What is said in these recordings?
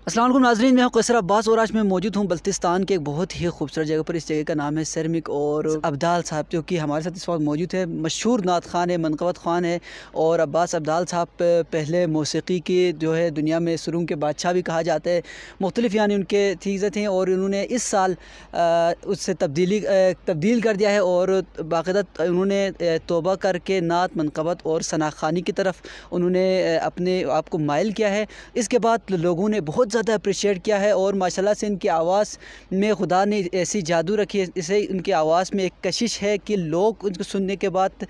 السلام علیکم ناظرین، میں ہوں قیصر عباس اور آج میں موجود ہوں بلتستان کے ایک بہت ہی خوبصورت جگہ پر۔ اس جگہ کا نام ہے سرمک اور ابدال صاحب جو کہ ہمارے ساتھ اس وقت موجود ہے۔ مشہور نعت خوان ہے، منقبت خوان ہے، اور عباس ابدال صاحب پہلے موسیقی کی جو ہے دنیا میں سروں کے بادشاہ بھی کہا جاتا ہے۔ مختلف یعنی ان کے چیزیں تھیں اور انہوں نے اس سال اس سے تبدیل کر دیا ہے اور باقاعدہ انہوں نے توبہ کر کے نعت، منقبت اور ثنا خوانی کی طرف انہوں نے اپنے آپ کو مائل کیا ہے۔ اس کے بعد لوگوں نے بہت زیادہ اپریشیٹ کیا ہے اور ماشاءاللہ سے ان کی آواز میں خدا نے ایسی جادو رکھی ہے، اسے ان کی آواز میں ایک کشش ہے کہ لوگ ان کو سننے کے بعد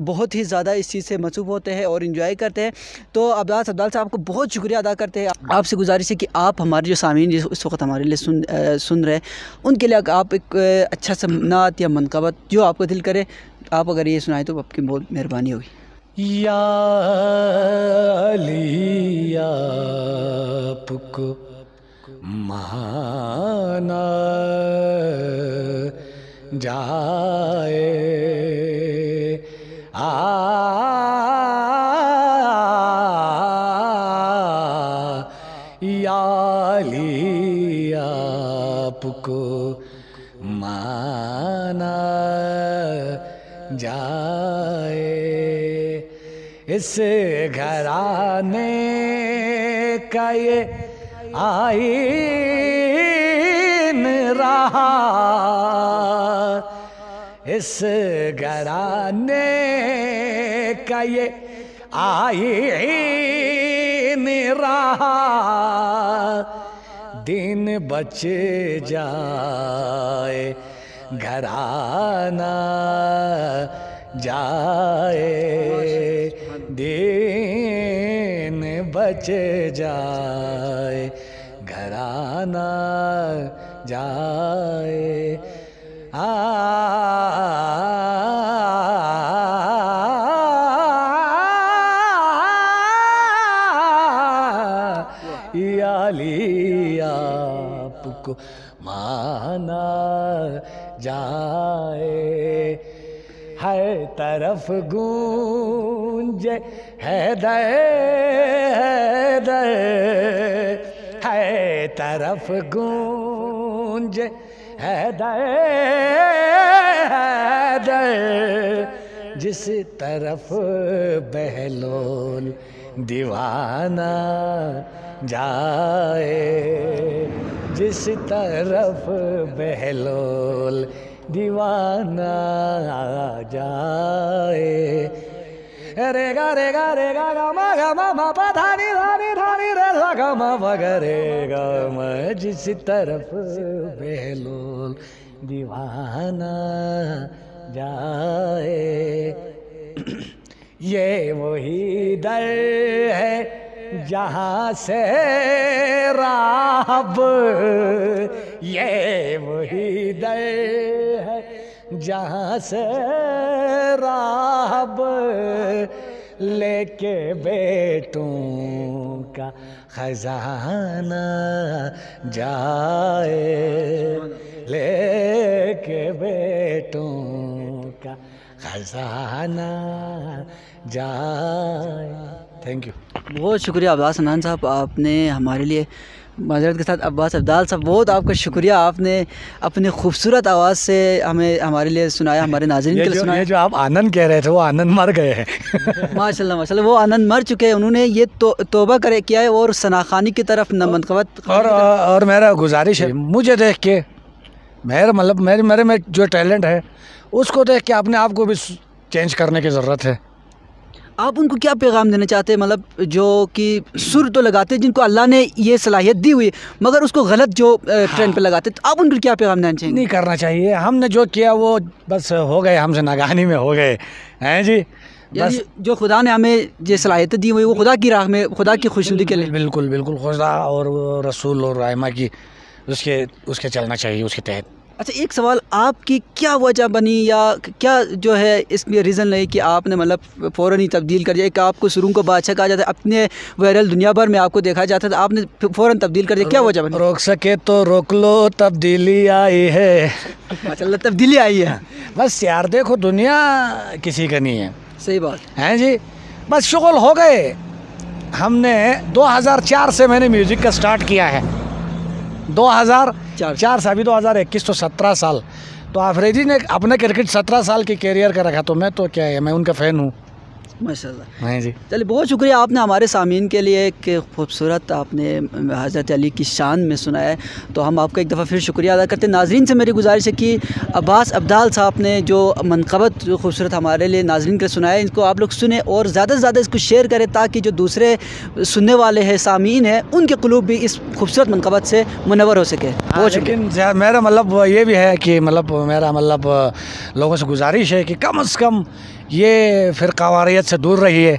بہت ہی زیادہ اس چیز سے مصروف ہوتے ہیں اور انجوائے کرتے ہیں۔ تو عباس ابدال صاحب کو بہت شکریہ ادا کرتے ہیں۔ آپ سے گزارش ہے کہ آپ ہمارے جو سامعین اس وقت ہمارے لیے سن رہے ہیں ان کے لیے آپ ایک اچھا سا نعت یا منقبت جو آپ کو دل کرے آپ اگر یہ سنائیں تو آپ کی بہت مہربانی ہوگی۔ یا علی آپ کو مانا جائے، یا علی آپ کو مانا جائے، اس گھرانے کا یہ آئین رہا، اس گھرانے کا یہ آئین رہا، دن بچ جائے گھرانہ جائے، دین بچ جائے گھرانہ جائے، یا علی آپ کو مانا جائے، ہر طرف گونجے حیدر حیدر، ہر طرف گونجے حیدر حیدر، جس طرف بہلول دیوانہ جائے، جس طرف بہلول دیوانہ جائے، رے گا رے گا رے گا گا ما گا ما ما پا دھا نی دھا نی دھا نی رے دھا گا ما پا گا رے گا ما، جس طرف بہلول دیوانہ جائے، یہ وہی در ہے جہاں سے راہب، یہ وہی در ہے جہاں سے راہب لے کے بیٹوں کا خزانہ جائے، لے کے بیٹوں کا خزانہ جائے۔ تھینک یو، بہت شکریہ عباس حنان صاحب، آپ نے ہمارے لیے معذرت کے ساتھ عباس ابدال صاحب بہت آپ کا شکریہ، آپ نے اپنے خوبصورت آواز سے ہمارے لیے سنایا، ہمارے ناظرین کے لیے سنایا۔ یہ جو آپ آنند کہہ رہے تھے وہ آنند مر گئے ہیں۔ ماشاءاللہ ماشاءاللہ، وہ آنند مر چکے ہیں، انہوں نے یہ توبہ کیا ہے اور ثنا خوانی کی طرف منقبت اور میرا گزارش ہے مجھے دیکھ کے میرے میں جو ٹیلنٹ ہے اس کو دیکھ کے اپنے آپ کو بھی چینج کرنے کی ضرورت ہے۔ آپ ان کو کیا پیغام دینا چاہتے ہیں؟ مطلب جو کہ سر تو لگاتے جن کو اللہ نے یہ صلاحیت دی ہوئی مگر اس کو غلط جو ٹرینڈ پہ لگاتے، تو آپ ان کو کیا پیغام دینا چاہیں گے؟ نہیں کرنا چاہیے، ہم نے جو کیا وہ بس ہو گئے، ہم سے ناگہانی میں ہو گئے ہیں جی، یعنی جو خدا نے ہمیں یہ صلاحیت دی ہوئی وہ خدا کی راہ میں، خدا کی خوشنودی کے لیے۔ بالکل بالکل، خدا اور رسول اور رائمہ کی اس کے چلنا چاہیے اس کے تحت۔ اچھا ایک سوال، آپ کی کیا وجہ بنی یا کیا جو ہے اس میں ریزن نہیں کہ آپ نے مطلب فوراً ہی تبدیل کر دیا؟ کہ آپ کو سروں کو بادشاہ کہا جاتا ہے، اپنے وائرل دنیا بھر میں آپ کو دیکھا جاتا ہے، تو آپ نے فوراً تبدیل کر دیا، کیا وجہ بنی؟ روک سکے تو روک لو، تبدیلی آئی ہے۔ ماشاءاللہ تبدیلی آئی ہے۔ بس یار دیکھو دنیا کسی کا نہیں ہے، صحیح بات ہیں جی، بس شغل ہو گئے، ہم نے 2004 سے میں نے میوزک کا سٹارٹ کیا ہے. 2004 سے ابھی 2021 تو 17 سال. تو آفریدی نے اپنے کرکٹ 17 سال کی کیریئر کا رکھا, تو میں تو کیا ہے, میں ان کا فین ہوں. ماشاء اللہ. ہاں جی. چلیے بہت شکریہ, آپ نے ہمارے سامعین کے لیے ایک خوبصورت آپ نے حضرت علی کی شان میں سنایا ہے, تو ہم آپ کا ایک دفعہ پھر شکریہ ادا کرتے ہیں. ناظرین سے میری گزارش ہے کہ عباس عبدال صاحب نے جو منقبت جو خوبصورت ہمارے لیے ناظرین کے لیے سنایا ہے, اس کو آپ لوگ سنیں اور زیادہ سے زیادہ اس کو شیئر کریں, تاکہ جو دوسرے سننے والے ہیں, سامعین ہیں, ان کے قلوب بھی اس خوبصورت منقبت سے منور ہو سکے. بہت شکریہ. لیکن میرا مطلب یہ بھی ہے کہ میرا لوگوں سے گزارش ہے کہ کم از کم یہ فرقہ سے دور رہیے.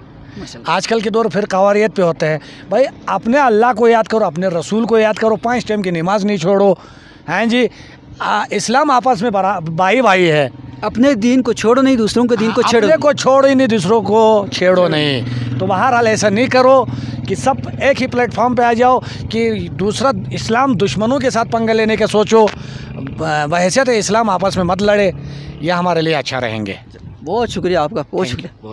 آج کل کے دور فرقہ پہ ہوتے ہیں. بھائی اپنے اللہ کو یاد کرو, اپنے رسول کو یاد کرو, 5 ٹائم کی نماز نہیں چھوڑو. ہاں جی, اسلام آپس میں بھائی ہے. اپنے دین کو چھوڑو نہیں, دوسروں کے دین کو چھیڑو. اپنے کو چھوڑو ہی نہیں, دوسروں کو چھیڑو نہیں. تو بہرحال ایسا نہیں کرو کہ سب ایک ہی پلیٹ فارم پہ آ جاؤ کہ دوسرا اسلام دشمنوں کے ساتھ پنگا لینے کا سوچو. بحیثیت اسلام آپس میں مت لڑے, یہ ہمارے لیے اچھا رہیں گے. بہت شکریہ آپ کا, بہت شکریہ.